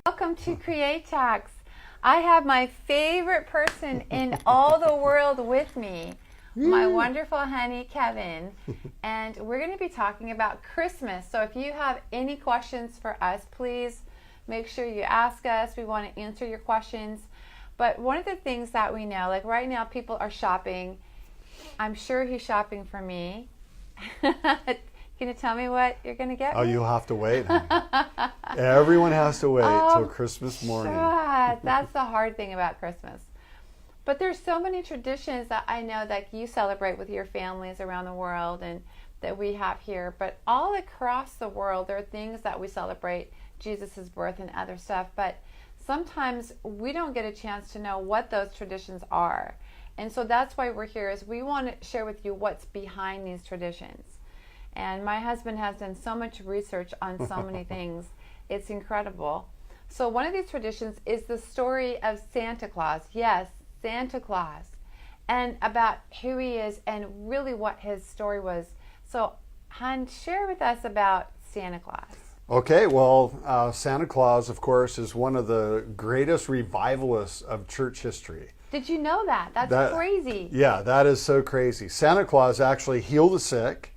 Welcome to Create Talks. I have my favorite person in all the world with me, my wonderful honey, Kevin. And we're going to be talking about Christmas. So if you have any questions for us, please make sure you ask us. We want to answer your questions. But one of the things that we know, like right now, people are shopping. I'm sure he's shopping for me. Can you tell me what you're going to get Oh, me? you'll have to wait. Everyone has to wait till Christmas morning. God, that's the hard thing about Christmas. But there's so many traditions that I know that you celebrate with your families around the world and that we have here. But all across the world, there are things that we celebrate, Jesus' birth and other stuff. But sometimes we don't get a chance to know what those traditions are. And so that's why we're here, is we want to share with you what's behind these traditions. And my husband has done so much research on so many things. It's incredible. So one of these traditions is the story of Santa Claus. Yes, Santa Claus. And about who he is and really what his story was. So, hon, share with us about Santa Claus. Okay, well, Santa Claus, of course, is one of the greatest revivalists of church history. Did you know that? That's crazy. Yeah, that is so crazy. Santa Claus actually healed the sick.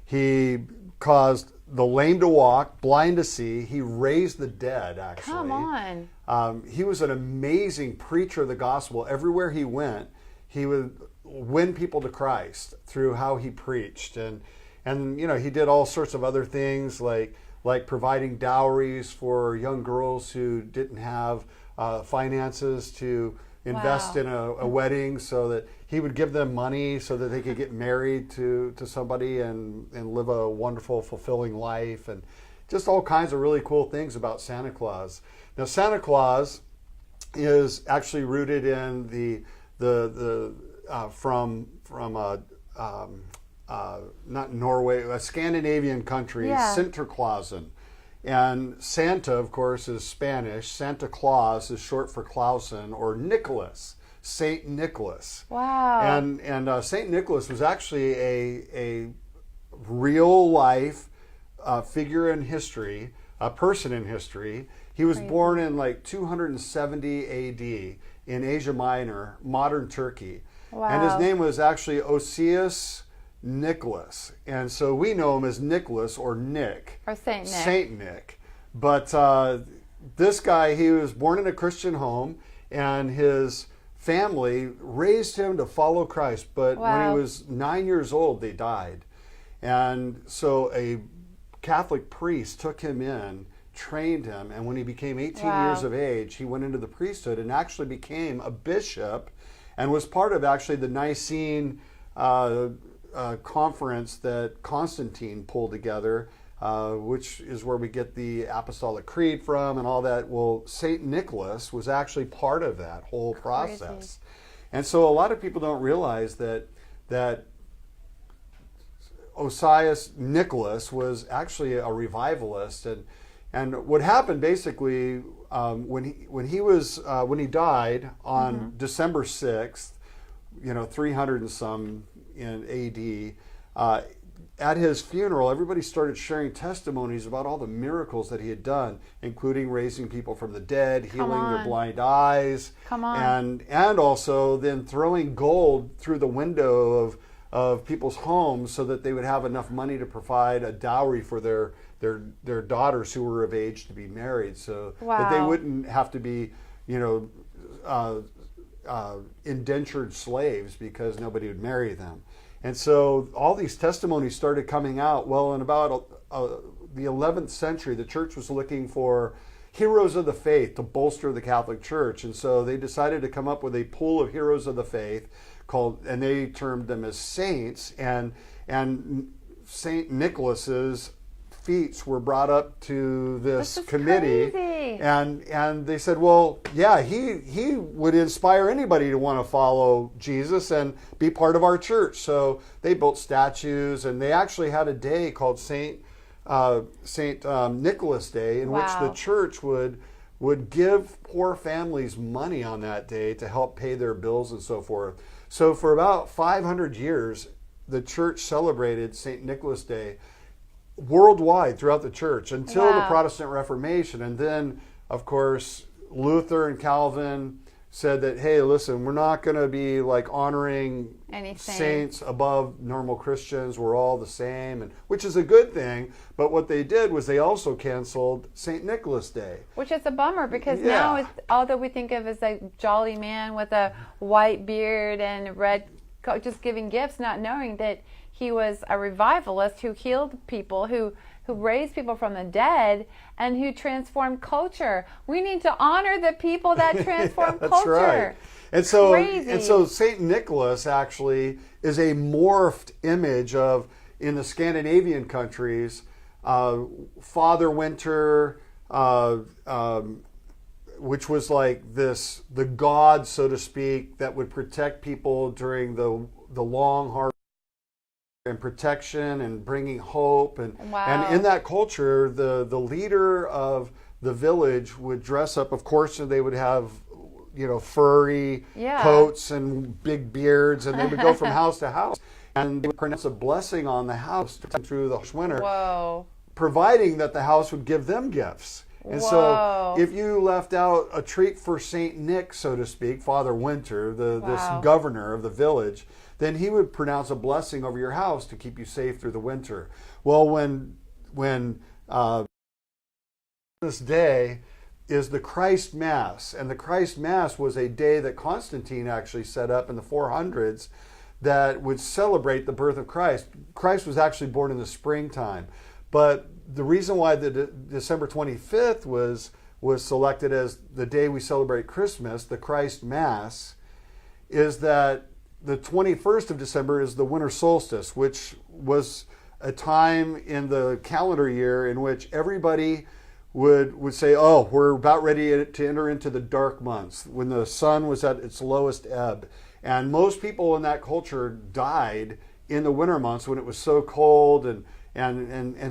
He caused the lame to walk, blind to see. He raised the dead, actually. Come on. He was an amazing preacher of the gospel. Everywhere he went, he would win people to Christ through how he preached. And you know, he did all sorts of other things like providing dowries for young girls who didn't have finances to invest in a wedding, so that he would give them money so that they could get married to somebody and live a wonderful, fulfilling life, and just all kinds of really cool things about Santa Claus. Now, Santa Claus is actually rooted in not Norway, a Scandinavian country, Sinterklaasen. And Santa, of course, is Spanish. Santa Claus is short for Clausen or Nicolas, Saint Nicholas. Wow. And Saint Nicholas was actually a real life figure in history, a person in history. He was born in like 270 AD in Asia Minor, modern Turkey. Wow. And his name was actually Osius Nicholas, and so we know him as Nicholas or Nick. Or Saint Nick. Saint Nick. But this guy, he was born in a Christian home, and his family raised him to follow Christ. But when he was 9 years old, they died. And so a Catholic priest took him in, trained him, and when he became 18 years of age, he went into the priesthood and actually became a bishop and was part of actually the Nicene conference that Constantine pulled together, which is where we get the Apostolic Creed from and all that. Well, Saint Nicholas was actually part of that whole process. And so a lot of people don't realize that Osius Nicholas was actually a revivalist, and what happened basically when he died on December 6th, 300 and some in AD, at his funeral, everybody started sharing testimonies about all the miracles that he had done, including raising people from the dead, healing their blind eyes, and also then throwing gold through the window of people's homes so that they would have enough money to provide a dowry for their daughters who were of age to be married, so that they wouldn't have to be, indentured slaves because nobody would marry them. And so all these testimonies started coming out. Well, in about the 11th century, the church was looking for heroes of the faith to bolster the Catholic Church. And so they decided to come up with a pool of heroes of the faith and they termed them as saints. And Saint Nicholas's feats were brought up to this committee, and they said, well, yeah, he would inspire anybody to want to follow Jesus and be part of our church. So they built statues, and they actually had a day called Saint Nicholas Day, in which the church would give poor families money on that day to help pay their bills and so forth. So for about 500 years, the church celebrated Saint Nicholas Day worldwide throughout the church until the Protestant Reformation. And then of course, Luther and Calvin said that, hey, listen, we're not going to be like honoring saints above normal Christians. We're all the same, and which is a good thing. But what they did was they also canceled St. Nicholas Day. Which is a bummer, because now it's, all that we think of as a jolly man with a white beard and red coat, just giving gifts, not knowing that he was a revivalist who healed people, who raised people from the dead, and who transformed culture. We need to honor the people that transform that's culture. Right. And so Saint Nicholas actually is a morphed image of, in the Scandinavian countries, Father Winter, which was like the god, so to speak, that would protect people during the long, hard and protection and bringing hope, and in that culture, the leader of the village would dress up. Of course, they would have furry coats and big beards, and they would go from house to house and they would pronounce a blessing on the house through the winter, providing that the house would give them gifts. And so if you left out a treat for Saint Nick, so to speak, Father Winter, this governor of the village, then he would pronounce a blessing over your house to keep you safe through the winter. Well, when this day is the Christ Mass, and the Christ Mass was a day that Constantine actually set up in the 400s that would celebrate the birth of Christ. Christ was actually born in the springtime, but the reason why the December 25th was selected as the day we celebrate Christmas, the Christ Mass, is that the 21st of December is the winter solstice, which was a time in the calendar year in which everybody would say, oh, we're about ready to enter into the dark months, when the sun was at its lowest ebb. And most people in that culture died in the winter months when it was so cold and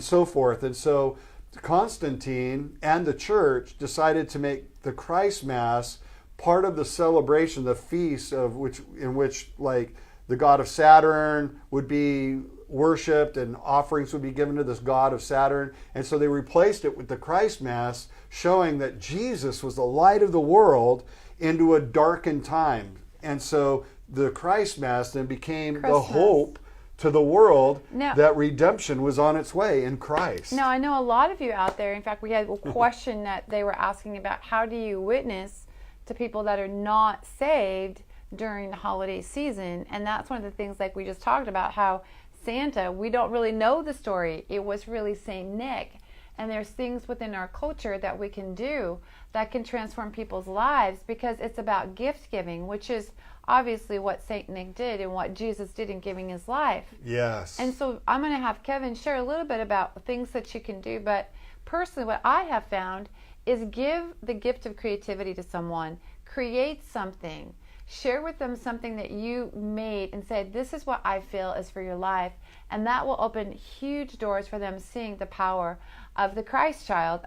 so forth. And so Constantine and the church decided to make the Christ Mass part of the celebration, the feast in which like the god of Saturn would be worshipped and offerings would be given to this god of Saturn. And so they replaced it with the Christ Mass, showing that Jesus was the light of the world into a darkened time. And so the Christ Mass then became the hope to the world that redemption was on its way in Christ. Now, I know a lot of you out there, in fact, we had a question that they were asking about, how do you witness to people that are not saved during the holiday season? And that's one of the things, like we just talked about, how Santa, we don't really know the story. It was really Saint Nick. And there's things within our culture that we can do that can transform people's lives, because it's about gift giving, which is obviously what Saint Nick did and what Jesus did in giving his life. Yes. And so I'm going to have Kevin share a little bit about things that you can do. But personally, what I have found is give the gift of creativity to someone. Create something. Share with them something that you made and say, this is what I feel is for your life. And that will open huge doors for them, seeing the power of the Christ child,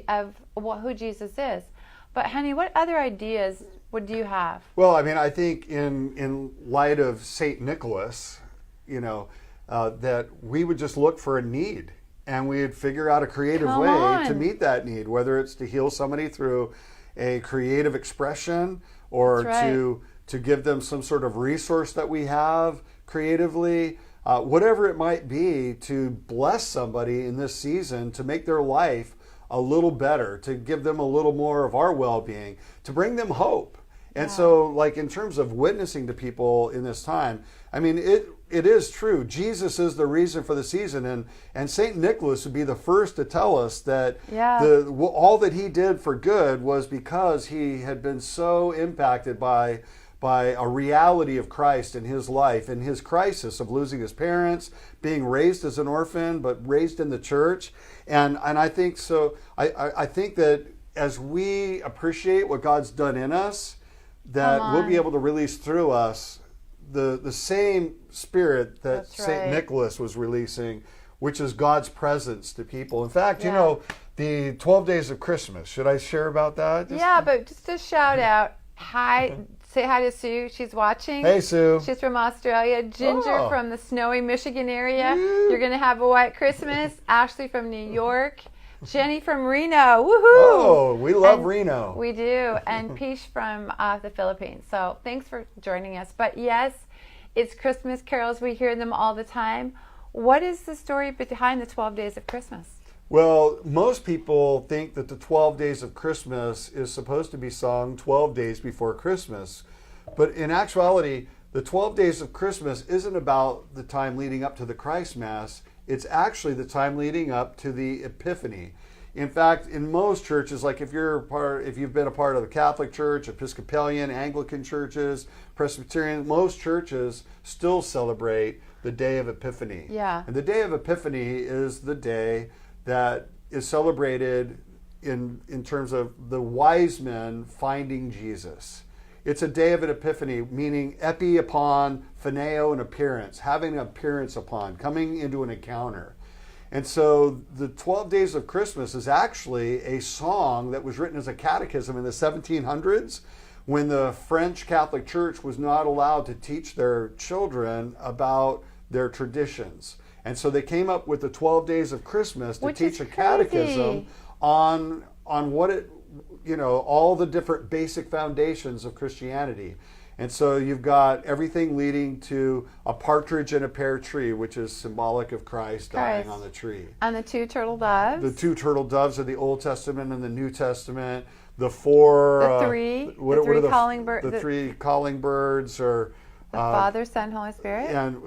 of who Jesus is. But honey, what other ideas would you have? Well, I mean, I think in light of St. Nicholas, that we would just look for a need, and we'd figure out a creative way to meet that need, whether it's to heal somebody through a creative expression, or to give them some sort of resource that we have creatively, whatever it might be, to bless somebody in this season, to make their life a little better, to give them a little more of our well-being, to bring them hope. And so, like, in terms of witnessing to people in this time, I mean, it is true. Jesus is the reason for the season, and St. Nicholas would be the first to tell us that all that he did for good was because he had been so impacted by a reality of Christ in his life, and his crisis of losing his parents, being raised as an orphan, but raised in the church. And I think so. I think that as we appreciate what God's done in us, that we'll be able to release through us the same spirit that St. Nicholas was releasing, which is God's presence to people. In fact, the 12 days of Christmas, should I share about that? But just a shout out. Hi. Say hi to Sue. She's watching. Hey, Sue. She's from Australia. Ginger from the snowy Michigan area. You're going to have a white Christmas. Ashley from New York. Jenny from Reno. Woohoo! Oh, we love Reno. We do. And Peach from the Philippines. So thanks for joining us. But yes, it's Christmas carols. We hear them all the time. What is the story behind the 12 days of Christmas? Well, most people think that the 12 days of Christmas is supposed to be sung 12 days before Christmas. But in actuality, the 12 days of Christmas isn't about the time leading up to the Christ Mass. It's actually the time leading up to the Epiphany. In fact, in most churches, like if you've been a part of the Catholic Church, Episcopalian, Anglican churches, Presbyterian, most churches still celebrate the day of Epiphany. Yeah. And the day of Epiphany is the day that is celebrated in terms of the wise men finding Jesus. It's a day of an epiphany, meaning epi upon, phoneo, an appearance, having an appearance upon, coming into an encounter. And so the 12 Days of Christmas is actually a song that was written as a catechism in the 1700s when the French Catholic Church was not allowed to teach their children about their traditions. And so they came up with the 12 Days of Christmas to teach a catechism on what it, all the different basic foundations of Christianity. And so you've got everything leading to a partridge in a pear tree, which is symbolic of Christ dying on the tree. And the two turtle doves. The two turtle doves of the Old Testament and the New Testament. The three calling birds. The three calling birds, or the Father, Son, Holy Spirit. And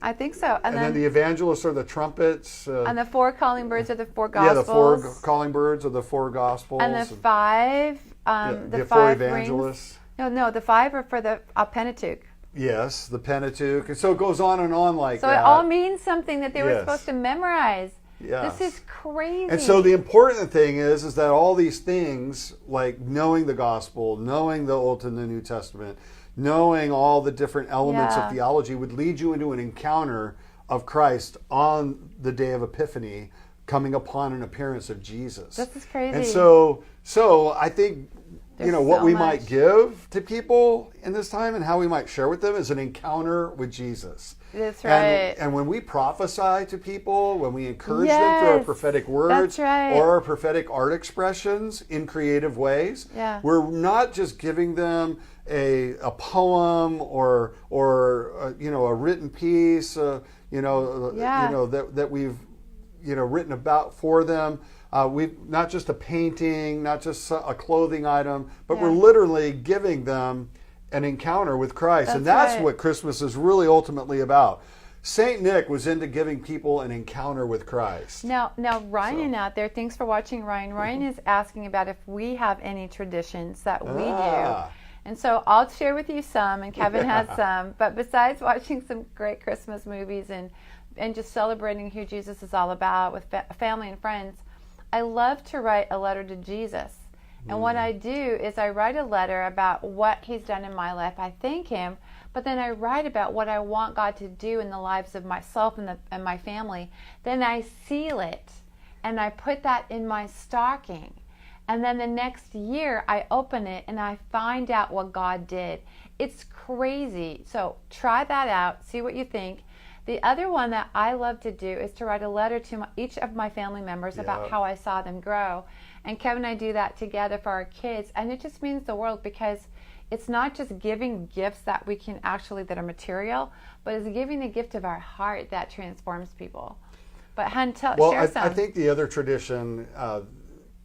I think so. And then the evangelists are the trumpets. And the four calling birds are the four Gospels. Yeah, the four calling birds are the four Gospels. And the five, the four evangelists. Rings. No, the five are for the Pentateuch. Yes, the Pentateuch. And so it goes on and on like that. So it all means something that they were supposed to memorize. Yes. This is crazy. And so the important thing is that all these things, like knowing the Gospel, knowing the Old and the New Testament, knowing all the different elements of theology would lead you into an encounter of Christ on the day of Epiphany, coming upon an appearance of Jesus. This is crazy. And so I think what we might give to people in this time and how we might share with them is an encounter with Jesus. That's right. And when we prophesy to people, when we encourage them through our prophetic words or our prophetic art expressions in creative ways, we're not just giving them a poem or a written piece, that we've written about for them. We've not just a painting, not just a clothing item, but we're literally giving them an encounter with Christ. And that's what Christmas is really ultimately about. Saint Nick was into giving people an encounter with Christ. Now Ryan out there, thanks for watching, Ryan. Ryan is asking about if we have any traditions that we do. And so I'll share with you some, and Kevin has some. But besides watching some great Christmas movies and just celebrating who Jesus is all about with family and friends, I love to write a letter to Jesus. And what I do is I write a letter about what he's done in my life. I thank him, but then I write about what I want God to do in the lives of myself and my family. Then I seal it, and I put that in my stocking. And then the next year, I open it, and I find out what God did. It's crazy. So try that out. See what you think. The other one that I love to do is to write a letter to each of my family members about how I saw them grow. And Kevin and I do that together for our kids. And it just means the world, because it's not just giving gifts that are material, but it's giving the gift of our heart that transforms people. But share some. I think the other tradition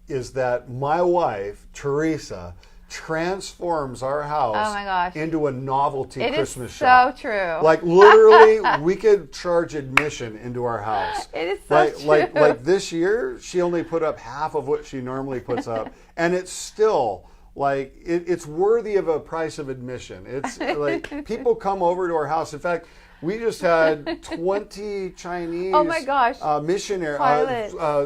is that my wife, Theresa, transforms our house into a novelty Christmas shop. It is so true. Like literally, we could charge admission into our house. It is so true. Like this year, she only put up half of what she normally puts up, and it's still like it's worthy of a price of admission. It's like people come over to our house. In fact, we just had 20 Chinese missionary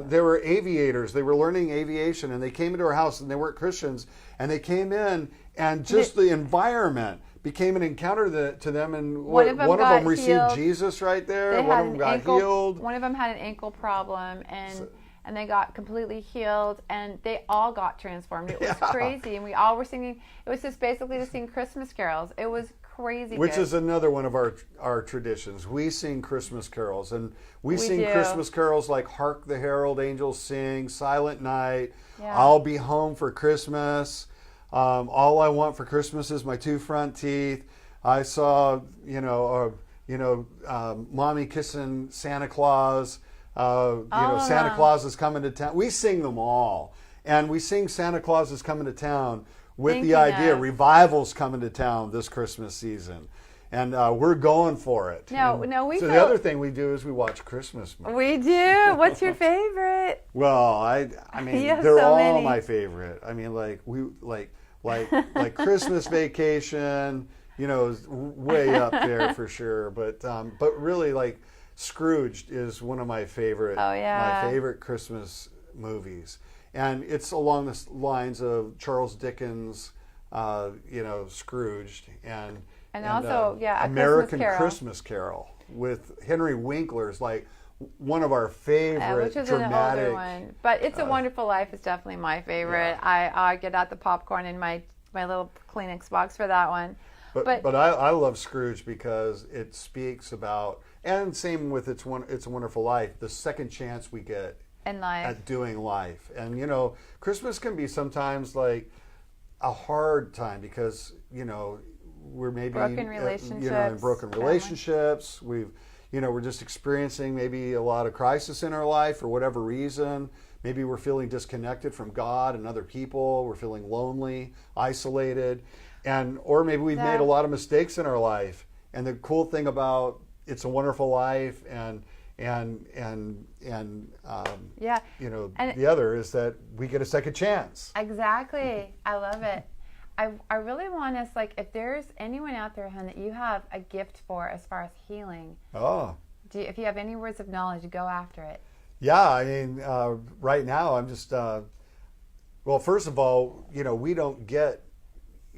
they were aviators. They were learning aviation, and they came into our house, and they weren't Christians, and they came in, and just the environment became an encounter to them, and one of them received Jesus right there. One of them got healed. One of them had an ankle problem, and they got completely healed, and they all got transformed. It was crazy, and we all were singing. It was just basically to sing Christmas carols. It was crazy Which good. is another one of our traditions. We sing Christmas carols, and we sing do. Christmas carols like "Hark the Herald Angels Sing," "Silent Night," Yeah. "I'll Be Home for Christmas," "All I Want for Christmas Is My Two Front Teeth." I saw, Mommy Kissing Santa Claus. Santa Claus is coming to town. We sing them all, and we sing Santa Claus is coming to town with the idea revival's coming to town this Christmas season, and we're going for it. The other thing we do is we watch Christmas movies. We do. What's your favorite? Well, I mean, they're all my favorite. I mean, like Christmas Vacation, is way up there for sure. But really, like Scrooged is one of my favorite. Oh yeah. My favorite Christmas movies. And it's along the lines of Charles Dickens, Scrooged, and also, American Christmas Carol with Henry Winkler's like one of our favorite which is dramatic. an older one. But It's a Wonderful Life is definitely my favorite. Yeah. I get out the popcorn in my little Kleenex box for that one. But I love Scrooge because it speaks about, and same with It's a Wonderful Life, the second chance we get in life. At doing life. And Christmas can be sometimes like a hard time because we're maybe broken relationships, in broken relationships. We're just experiencing maybe a lot of crisis in our life for whatever reason. Maybe we're feeling disconnected from God and other people. We're feeling lonely, isolated, or maybe we've made a lot of mistakes in our life. And the cool thing about It's a Wonderful Life and the other is that we get a second chance. Exactly. I love it. I really want us, like, if there's anyone out there, hon, that you have a gift for as far as healing. If you have any words of knowledge, go after it. Yeah, I mean, right now I'm just, first of all, we don't get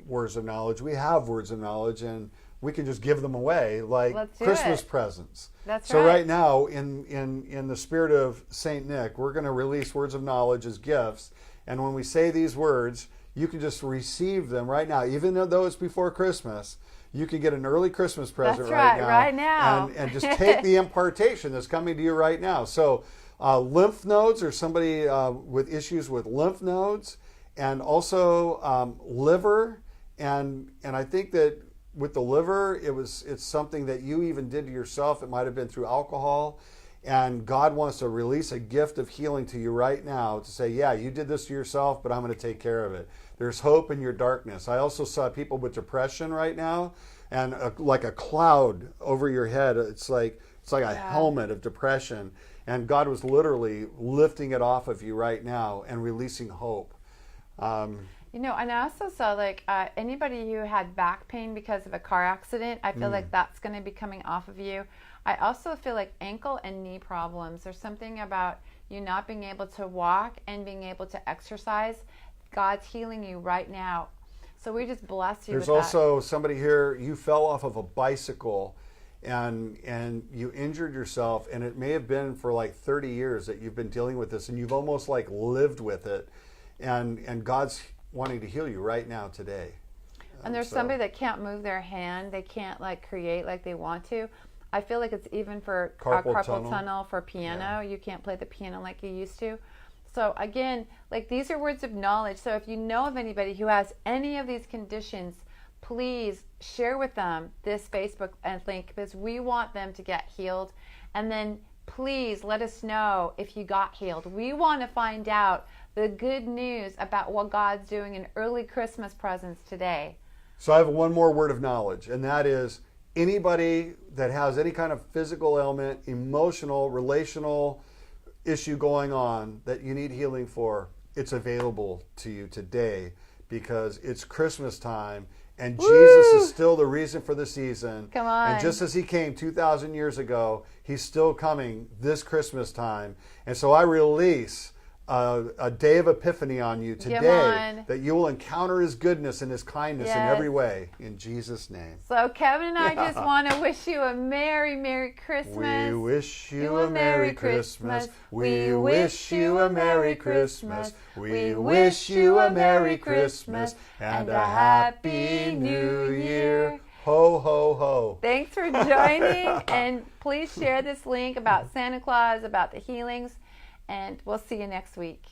words of knowledge. We have words of knowledge, and we can just give them away like Christmas presents. That's right. So right now, in the spirit of Saint Nick, we're going to release words of knowledge as gifts. And when we say these words, you can just receive them right now. Even though it's before Christmas, you can get an early Christmas present right now. And just take the impartation that's coming to you right now. So lymph nodes, or somebody with issues with lymph nodes, and also liver. And I think that with the liver, it's something that you even did to yourself. It might have been through alcohol. And God wants to release a gift of healing to you right now to say, yeah, you did this to yourself, but I'm going to take care of it. There's hope in your darkness. I also saw people with depression right now, and like a cloud over your head. It's like a helmet of depression. And God was literally lifting it off of you right now and releasing hope. And I also saw like anybody who had back pain because of a car accident, I feel like that's going to be coming off of you. I also feel like ankle and knee problems. There's something about you not being able to walk and being able to exercise. God's healing you right now. So we just bless you with that. There's also somebody here, you fell off of a bicycle and you injured yourself, and it may have been for like 30 years that you've been dealing with this, and you've almost like lived with it. And God's wanting to heal you right now today. And there's somebody that can't move their hand. They can't like create like they want to. I feel like it's even for carpal tunnel for piano. Yeah. You can't play the piano like you used to. So again, like these are words of knowledge. So if you know of anybody who has any of these conditions, please share with them this Facebook link, because we want them to get healed. And then please let us know if you got healed. We want to find out the good news about what God's doing in early Christmas presents today. So I have one more word of knowledge, and that is anybody that has any kind of physical ailment, emotional, relational issue going on that you need healing for, it's available to you today, because it's Christmas time, and Woo! Jesus is still the reason for the season. Come on. And just as he came 2,000 years ago, he's still coming this Christmas time. And so I release a day of epiphany on you today, that you will encounter his goodness and his kindness in every way, in Jesus' name. So Kevin and I just want to wish you a Merry, Merry Christmas. We wish you a Merry Christmas. We wish you a Merry Christmas. We wish you a Merry Christmas and a Happy New Year. Ho, ho, ho. Thanks for joining, and please share this link about Santa Claus, about the healings, and we'll see you next week.